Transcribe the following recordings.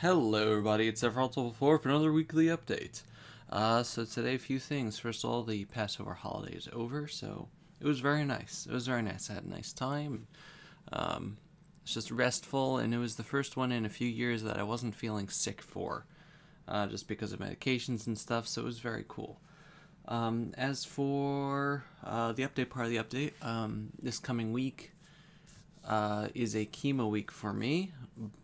Hello everybody, it's Everalt4 for another weekly update. So today a few things. First of all, the Passover holiday is over, so it was very nice. I had a nice time. It's just restful, and it was the first one in a few years that I wasn't feeling sick for, just because of medications and stuff, so it was very cool. As for the update part of the update, this coming week is a chemo week for me,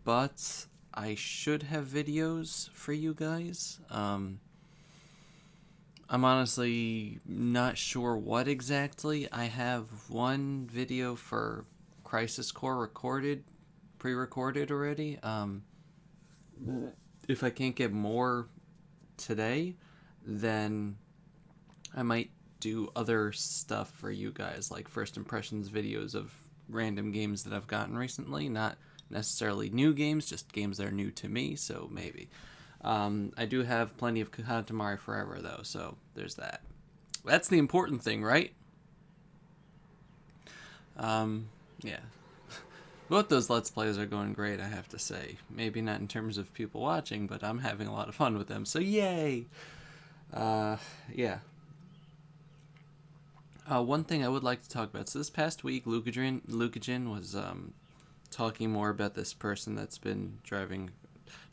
but I should have videos for you guys. I'm honestly not sure what exactly. I have one video for Crisis Core pre-recorded already. If I can't get more today, then I might do other stuff for you guys, like first impressions videos of random games that I've gotten recently, not necessarily new games, just games that are new to me, so maybe. I do have plenty of Katamari Forever, though, so there's that. That's the important thing, right? Yeah. Both those Let's Plays are going great, I have to say. Maybe not in terms of people watching, but I'm having a lot of fun with them, so yay! Yeah. One thing I would like to talk about. So this past week, Lucajin was talking more about this person that's been driving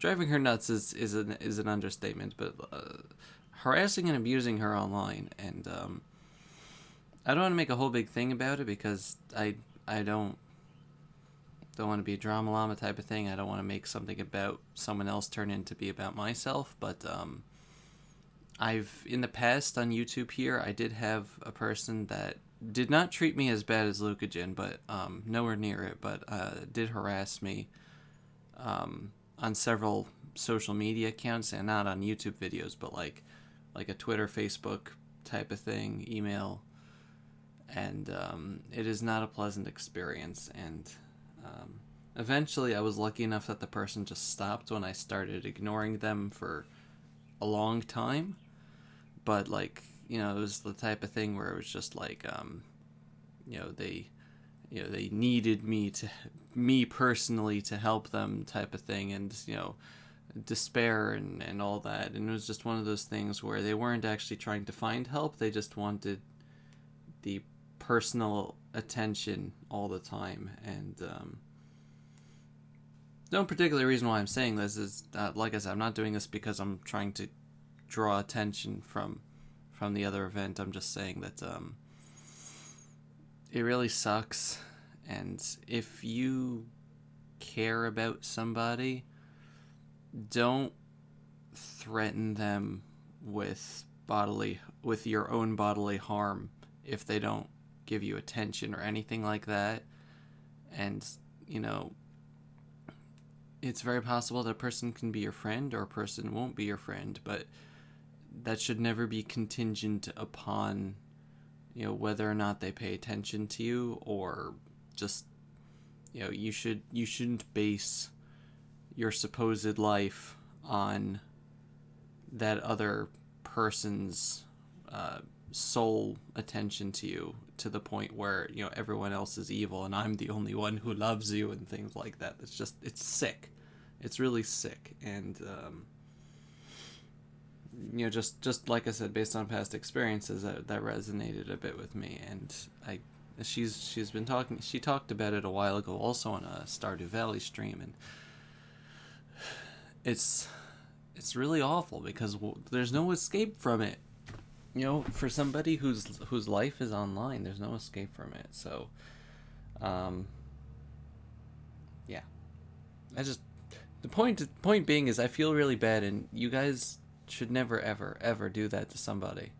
her nuts is an understatement, but harassing and abusing her online, and I don't want to make a whole big thing about it because I don't want to be a drama llama type of thing. I don't want to make something about someone else turn into be about myself, but I've in the past on YouTube here, I did have a person that did not treat me as bad as Lucajin, but nowhere near it, but did harass me on several social media accounts, and not on YouTube videos, but like a Twitter, Facebook type of thing, email, and it is not a pleasant experience, and eventually I was lucky enough that the person just stopped when I started ignoring them for a long time, but like, it was the type of thing where it was just like, they needed me personally to help them type of thing, and despair and all that, and it was just one of those things where they weren't actually trying to find help, they just wanted the personal attention all the time, and no particular reason why I'm saying this is, like I said, I'm not doing this because I'm trying to draw attention from the other event. I'm just saying that it really sucks, and if you care about somebody, don't threaten them with your own bodily harm if they don't give you attention or anything like that. And it's very possible that a person can be your friend or a person won't be your friend, but that should never be contingent upon whether or not they pay attention to you, or just you shouldn't base your supposed life on that other person's sole attention to you, to the point where everyone else is evil and I'm the only one who loves you and things like that. It's sick. It's really sick, and just like I said, based on past experiences, that resonated a bit with me, and she's been talking. She talked about it a while ago, also on a Stardew Valley stream, and it's really awful because there's no escape from it. For somebody whose life is online, there's no escape from it. So, yeah, the point being is, I feel really bad, and you guys should never ever do that to somebody.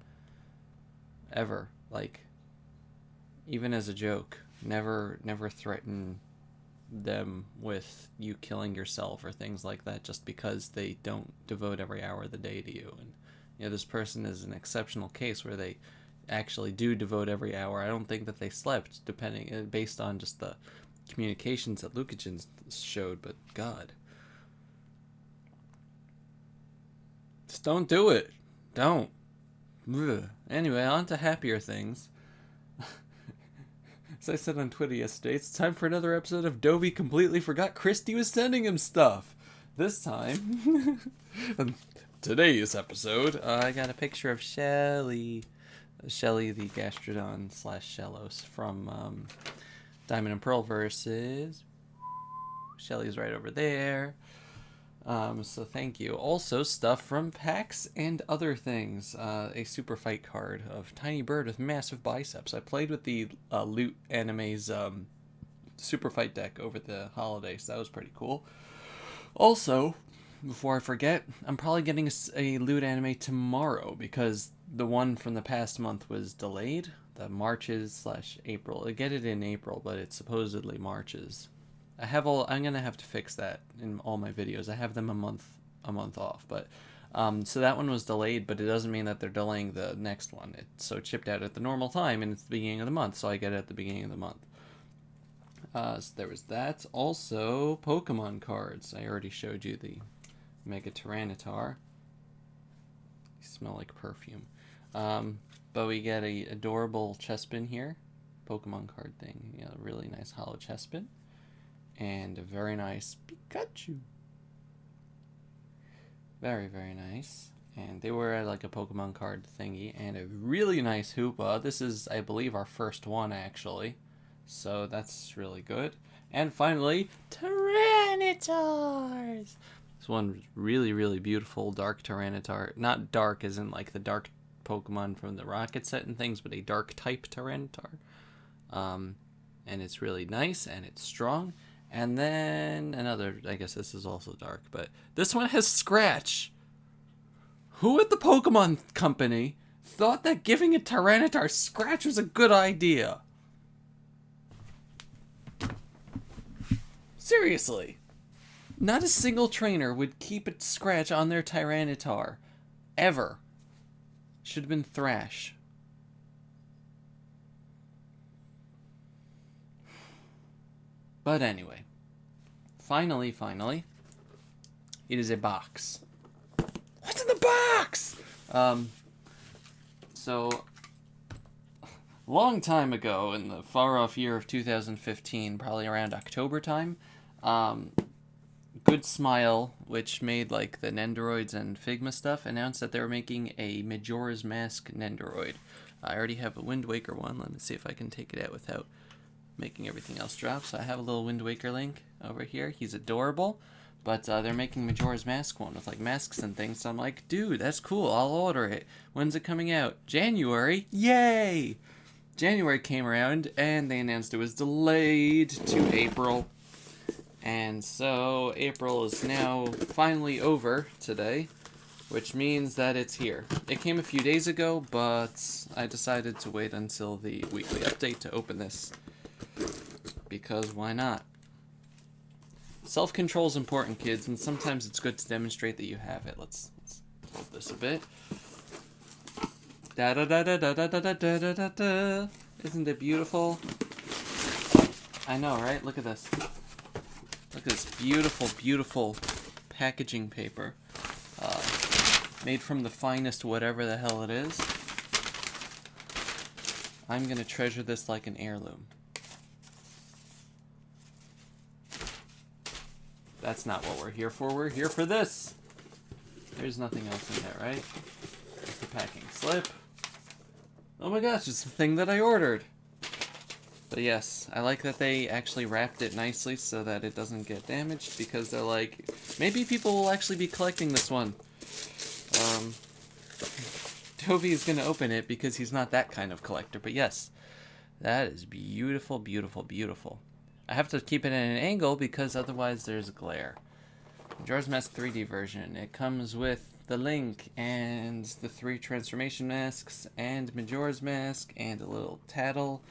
Ever. Like, even as a joke, never threaten them with you killing yourself or things like that just because they don't devote every hour of the day to you. And this person is an exceptional case where they actually do devote every hour. I don't think that they slept, based on just the communications that Lucajin showed, but God, just don't do it. Don't. Ugh. Anyway, on to happier things. As I said on Twitter yesterday, it's time for another episode of Dobie completely forgot Christy was sending him stuff. this time, today's episode, I got a picture of Shelly the Gastrodon / Shellos from Diamond and Pearl versus Shelly's right over there. So thank you. Also, stuff from PAX and other things. A super fight card of Tiny Bird with massive biceps. I played with the Loot Anime's super fight deck over the holidays. So that was pretty cool. Also, before I forget, I'm probably getting a Loot Anime tomorrow because the one from the past month was delayed. The Marches / April. I get it in April, but it's supposedly Marches. I'm gonna have to fix that in all my videos. I have them a month off, but so that one was delayed, but it doesn't mean that they're delaying the next one. It's so chipped out at the normal time, and it's the beginning of the month, so I get it at the beginning of the month. So there was that. Also, Pokemon cards. I already showed you the Mega Tyranitar. They smell like perfume. But we get a adorable Chespin here, Pokemon card thing. You know, really nice hollow Chespin. And a very nice Pikachu. Very, very nice. And they were at like a Pokemon card thingy. And a really nice Hoopa. This is, I believe, our first one, actually. So that's really good. And finally, Tyranitars! This one really, really beautiful dark Tyranitar. Not dark as in like the dark Pokemon from the Rocket set and things, but a dark type Tyranitar. And it's really nice and it's strong. And then another, I guess this is also dark, but this one has Scratch. Who at the Pokemon Company thought that giving a Tyranitar Scratch was a good idea? Seriously. Not a single trainer would keep a Scratch on their Tyranitar. Ever. Should have been Thrash. But anyway, finally, it is a box. What's in the box? So, long time ago, in the far-off year of 2015, probably around October time, Good Smile, which made like the Nendoroids and Figma stuff, announced that they were making a Majora's Mask Nendoroid. I already have a Wind Waker one. Let me see if I can take it out without making everything else drop. So I have a little Wind Waker link over here. He's adorable, but they're making Majora's Mask one with like masks and things. So I'm like, dude, that's cool. I'll order it. When's it coming out? January. Yay! January came around and they announced it was delayed to April. And so April is now finally over today, which means that it's here. It came a few days ago, but I decided to wait until the weekly update to open this. Because why not? Self-control is important, kids, and sometimes it's good to demonstrate that you have it. Let's hold this a bit. Da da da da da da da da da da da. Isn't it beautiful? I know, right? Look at this. Look at this beautiful, beautiful packaging paper. Made from the finest whatever the hell it is. I'm gonna treasure this like an heirloom. That's not what we're here for. We're here for this. There's nothing else in there, right? It's the packing slip. Oh my gosh, it's the thing that I ordered. But yes, I like that they actually wrapped it nicely so that it doesn't get damaged, because they're like, maybe people will actually be collecting this one. Toby is going to open it because he's not that kind of collector. But yes, that is beautiful, beautiful, beautiful. I have to keep it at an angle because otherwise there's glare. Majora's Mask 3D version. It comes with the Link and the 3 transformation masks and Majora's Mask and a little tattle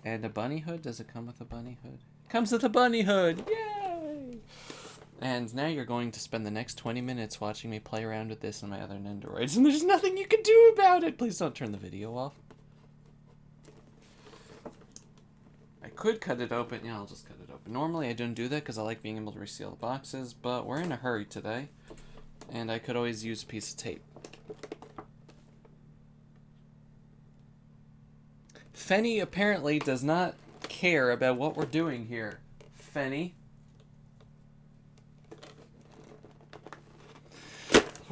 and a bunny hood. Does it come with a bunny hood? It comes with a bunny hood! Yay! And now you're going to spend the next 20 minutes watching me play around with this and my other Nendoroids, and there's nothing you can do about it! Please don't turn the video off. I could cut it open. Yeah, I'll just cut it open. Normally I don't do that because I like being able to reseal the boxes, but we're in a hurry today, and I could always use a piece of tape. Fenny apparently does not care about what we're doing here. Fenny.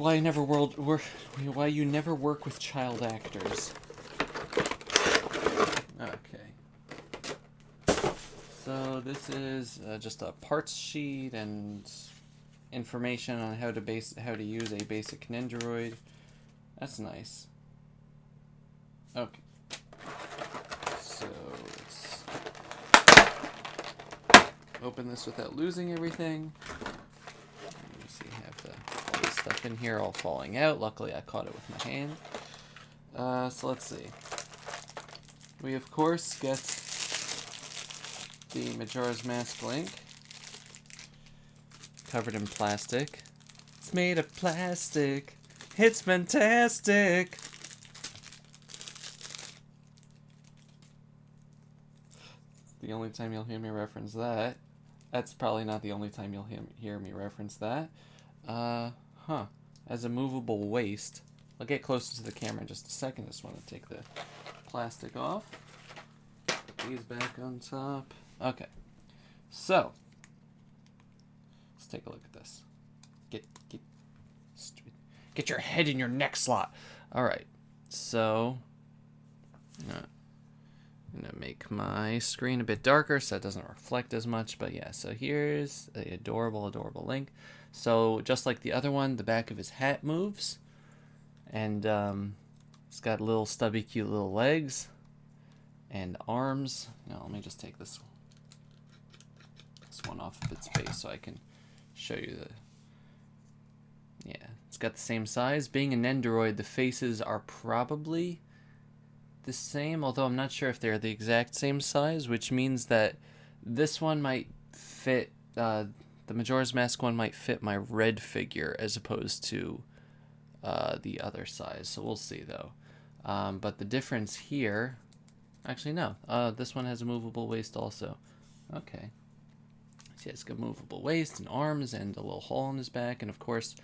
Why you never work with child actors. Okay. So this is just a parts sheet and information on how to use a basic Nendoroid. That's nice. Okay. So let's open this without losing everything. Let me see, I have all this stuff in here all falling out. Luckily I caught it with my hand. So let's see. We of course get the Majora's Mask link. Covered in plastic. It's made of plastic. It's fantastic. The only time you'll hear me reference that. That's probably not the only time you'll hear me reference that. As a movable waist. I'll get closer to the camera in just a second. Just want to take the plastic off. Put these back on top. Okay. So, let's take a look at this. Get your head in your neck slot. All right. So, I'm gonna make my screen a bit darker so it doesn't reflect as much. But yeah, so here's the adorable Link. So just like the other one, the back of his hat moves, and it's got little stubby, cute little legs and arms. Now let me just take this one off of its base so I can show you the. Yeah, it's got the same size. Being a Nendoroid, the faces are probably the same, although I'm not sure if they're the exact same size, which means that this one might fit, the Majora's Mask one might fit my red figure as opposed to the other size, so we'll see though. But the difference here, actually no, this one has a movable waist also. Okay. So it's got movable waist and arms and a little hole in his back, and of course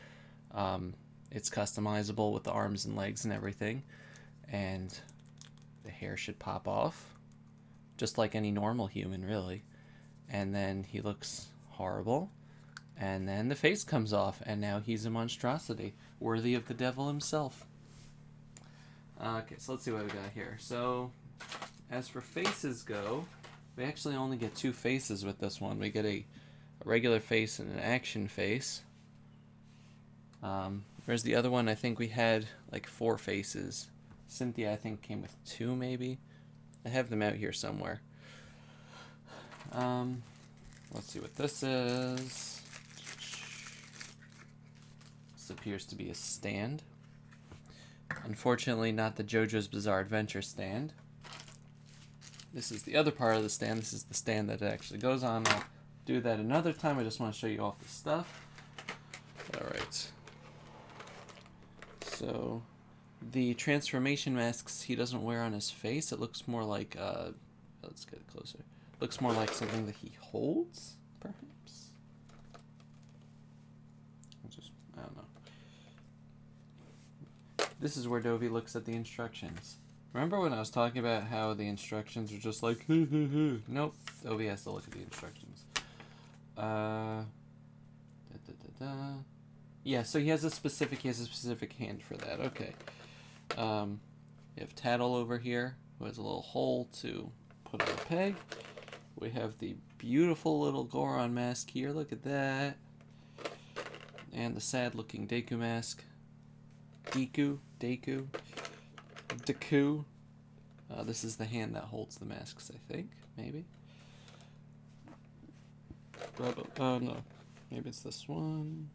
it's customizable with the arms and legs and everything, and the hair should pop off just like any normal human, really, and then he looks horrible, and then the face comes off, and now he's a monstrosity worthy of the devil himself. Okay, so let's see what we got here. So as for faces go, we actually only get 2 faces with this one. We get a regular face and an action face. Whereas the other one, I think we had like 4 faces. Cynthia, I think, came with 2 maybe. I have them out here somewhere. Let's see what this is. This appears to be a stand. Unfortunately, not the JoJo's Bizarre Adventure stand. This is the other part of the stand. This is the stand that it actually goes on. I'll do that another time. I just want to show you off the stuff. Alright. So, the transformation masks he doesn't wear on his face. It looks more like, let's get closer. Looks more like something that he holds, perhaps? I don't know. This is where Dovey looks at the instructions. Remember when I was talking about how the instructions are just like, nope, Dovey has to look at the instructions. Yeah, so he has a specific hand for that. Okay. You have Tattle over here, who has a little hole to put on a peg. We have the beautiful little Goron mask here. Look at that. And the sad-looking Deku mask. Deku. This is the hand that holds the masks, I think. Maybe. No. Maybe it's this one.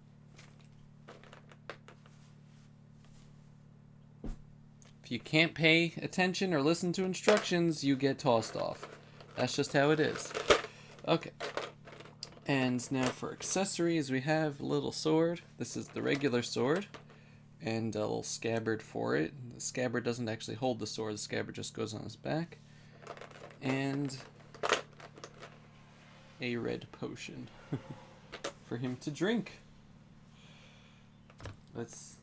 If you can't pay attention or listen to instructions, you get tossed off. That's just how it is. Okay. And now for accessories, we have a little sword. This is the regular sword. And a little scabbard for it. The scabbard doesn't actually hold the sword. The scabbard just goes on his back. And a red potion for him to drink. Let's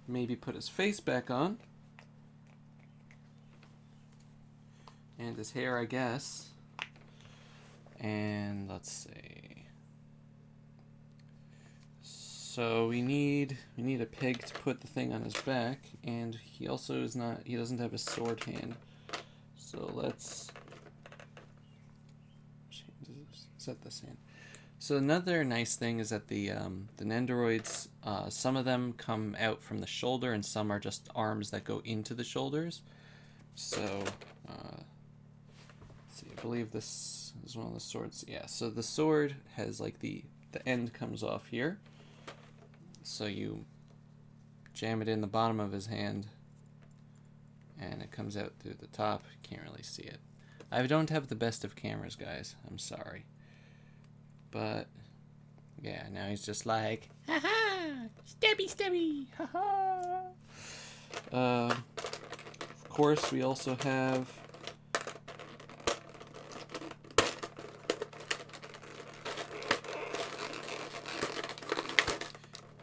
maybe put his face back on. And his hair, I guess. And let's see. So we need a peg to put the thing on his back, and he also he doesn't have a sword hand. So let's set this hand. So another nice thing is that the Nendoroids, some of them come out from the shoulder, and some are just arms that go into the shoulders. So let's see, I believe this is one of the swords. Yeah. So the sword has like the end comes off here. So you jam it in the bottom of his hand, and it comes out through the top. You can't really see it. I don't have the best of cameras, guys. I'm sorry. But, yeah, now he's just like, ha-ha, stabby, stabby, ha-ha. Of course, we also have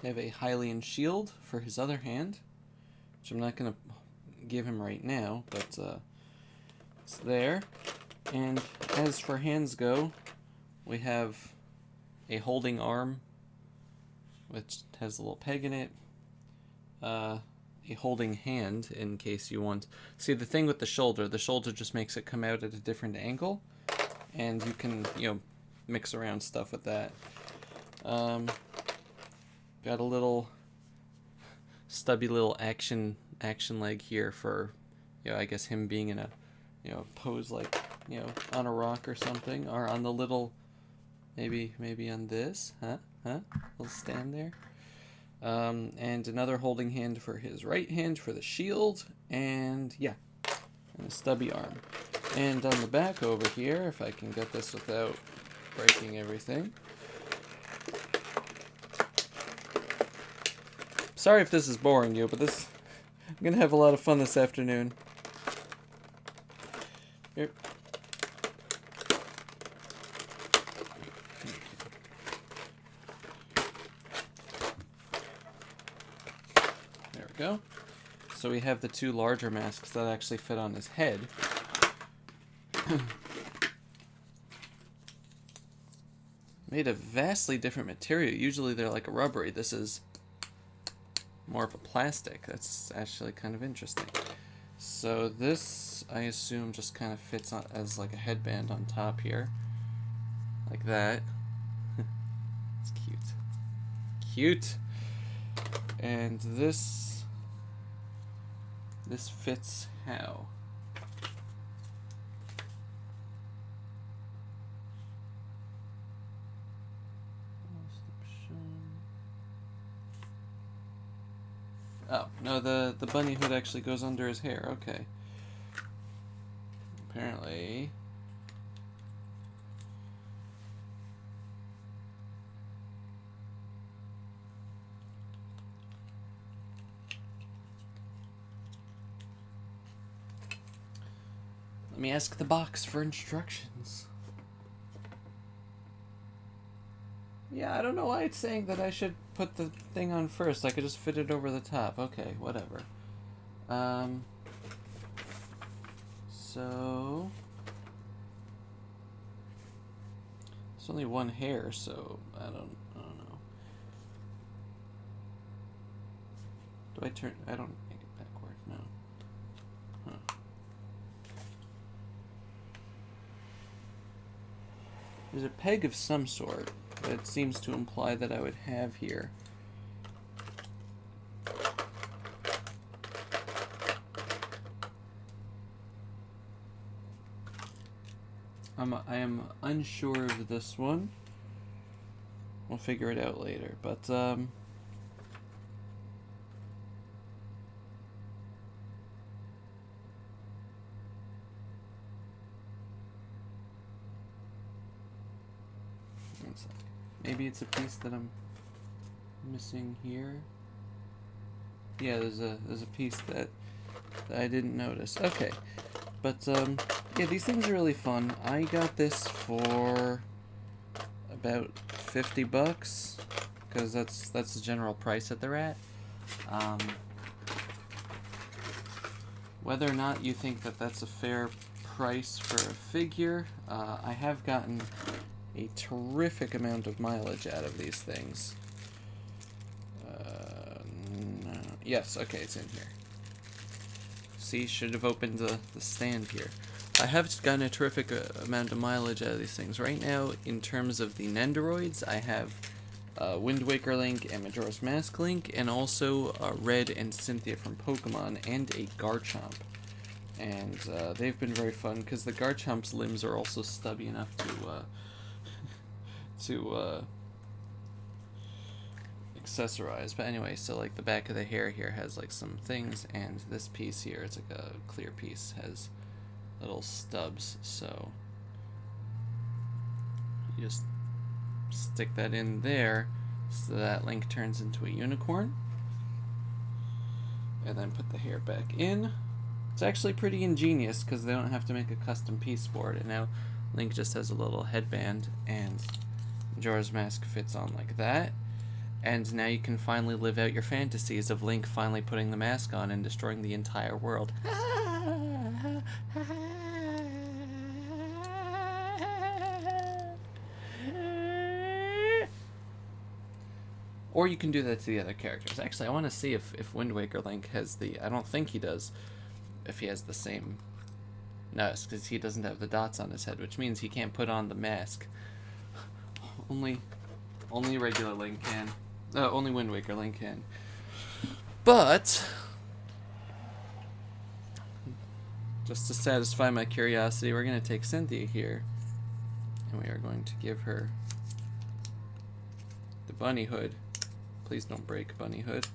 a Hylian shield for his other hand, which I'm not going to give him right now, but it's there. And as for hands go, we have a holding arm, which has a little peg in it, a holding hand in case you want. See, the thing with the shoulder just makes it come out at a different angle, and you can, mix around stuff with that. Got a little stubby little action leg here for, I guess him being in a, pose like, on a rock or something, or on the little, maybe on this, little stand there. And another holding hand for his right hand for the shield, and and a stubby arm. And on the back over here, if I can get this without breaking everything. Sorry if this is boring you, but I'm gonna have a lot of fun this afternoon. Here. There we go. So we have the two larger masks that actually fit on his head. Made of vastly different material. Usually they're like a rubbery. This is more of a plastic. That's actually kind of interesting. So this, I assume, just kind of fits on as like a headband on top here. Like that. It's cute. Cute! And this fits how? Oh, no, the bunny hood actually goes under his hair. Okay. Apparently. Let me ask the box for instructions. Yeah, I don't know why it's saying that I should put the thing on first. I could just fit it over the top. Okay, whatever. So it's only one hair, so I don't know. Do I turn? I don't make it backward. No. Huh. There's a peg of some sort that seems to imply that I would have here. I am unsure of this one. We'll figure it out later, but one sec. Maybe it's a piece that I'm missing here. Yeah, there's a piece that I didn't notice. Okay, but yeah, these things are really fun. I got this for about $50 because that's the general price that they're at. Whether or not you think that that's a fair price for a figure, I have gotten a terrific amount of mileage out of these things. Yes, okay, it's in here. See, should have opened the stand here. I have gotten a terrific amount of mileage out of these things. Right now, in terms of the Nendoroids, I have Wind Waker Link and Majora's Mask Link, and also Red and Cynthia from Pokemon, and a Garchomp. And they've been very fun, because the Garchomp's limbs are also stubby enough to accessorize. But anyway, so like the back of the hair here has like some things, and this piece here, it's like a clear piece, has little stubs, so you just stick that in there so that Link turns into a unicorn, and then put the hair back in. It's actually pretty ingenious because they don't have to make a custom piece for it, and now Link just has a little headband, and Majora's Mask fits on like that. And now you can finally live out your fantasies of Link finally putting the mask on and destroying the entire world. Or you can do that to the other characters. Actually, I want to see if Wind Waker Link has the... I don't think he does. If he has the same... No, because he doesn't have the dots on his head, which means he can't put on the mask. Only regular Link can. Only Wind Waker Link can. But... just to satisfy my curiosity, we're going to take Cynthia here. And we are going to give her the bunny hood. Please don't break, bunny hood.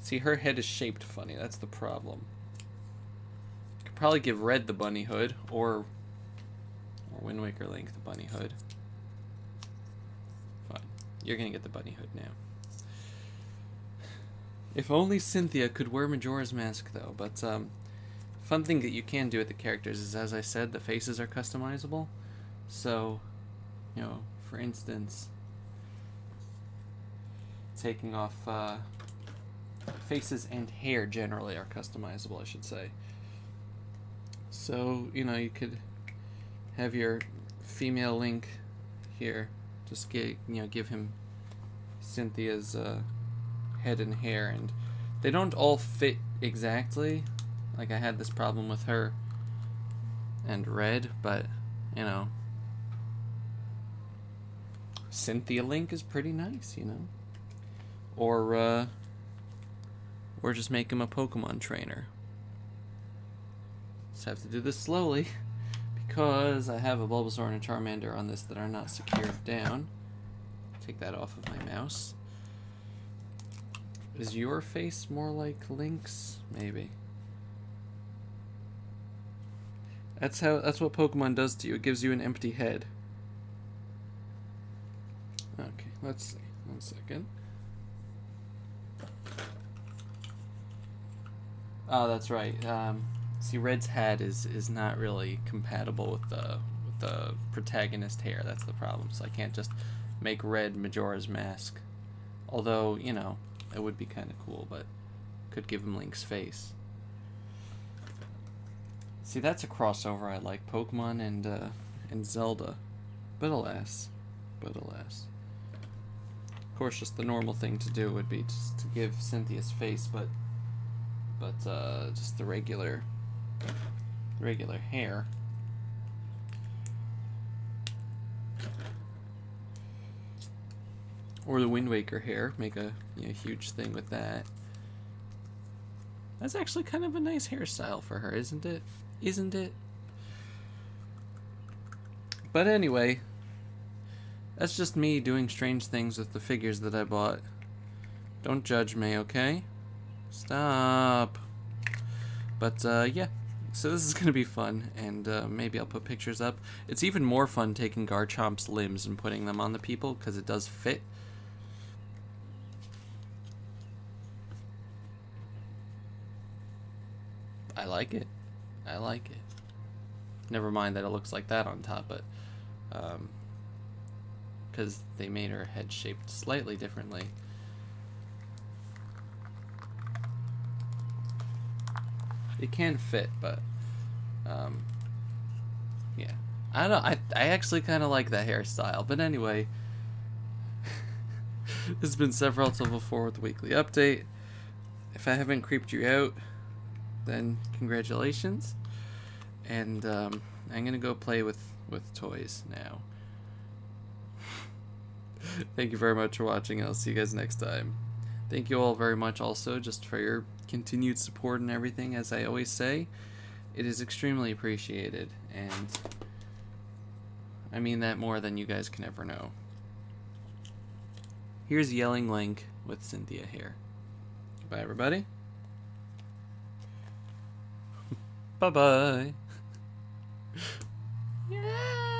See, her head is shaped funny. That's the problem. Could probably give Red the bunny hood, or Wind Waker Link the bunny hood. Fine. You're gonna get the bunny hood now. If only Cynthia could wear Majora's Mask, though. But, fun thing that you can do with the characters is, as I said, the faces are customizable. So, you know, for instance, taking off, faces and hair generally are customizable, I should say. So, you know, you could have your female Link here, just give him Cynthia's head and hair, and they don't all fit exactly. Like, I had this problem with her and Red, but, you know, Cynthia Link is pretty nice, you know. Or just make him a Pokemon trainer. Just have to do this slowly, because I have a Bulbasaur and a Charmander on this that are not secured down. Take that off of my mouse. Is your face more like Link's? Maybe. That's what Pokemon does to you. It gives you an empty head. Okay, let's see. 1 second. Oh, that's right. See, Red's hat is not really compatible with the protagonist hair. That's the problem. So I can't just make Red Majora's Mask. Although, you know, it would be kind of cool, but could give him Link's face. See, that's a crossover I like, Pokemon and Zelda. But alas. Of course, just the normal thing to do would be just to give Cynthia's face, but just the regular hair. Or the Wind Waker hair, make a huge thing with that. That's actually kind of a nice hairstyle for her, isn't it? Isn't it? But anyway, that's just me doing strange things with the figures that I bought. Don't judge me, okay? Stop. But yeah, so this is gonna be fun, and maybe I'll put pictures up. It's even more fun taking Garchomp's limbs and putting them on the people, because it does fit. I like it. I like it. Never mind that it looks like that on top, but because they made her head shaped slightly differently. It can fit, but yeah, I don't know. I actually kind of like that hairstyle, but anyway. This has been Sephiroth's Level 4 with the weekly update. If I haven't creeped you out, then congratulations. And I'm gonna go play with toys now. Thank you very much for watching. I'll see you guys next time. Thank you all very much also just for your continued support and everything. As I always say, it is extremely appreciated, and I mean that more than you guys can ever know. Here's Yelling Link with Cynthia here. Bye, everybody. Bye-bye. Yeah.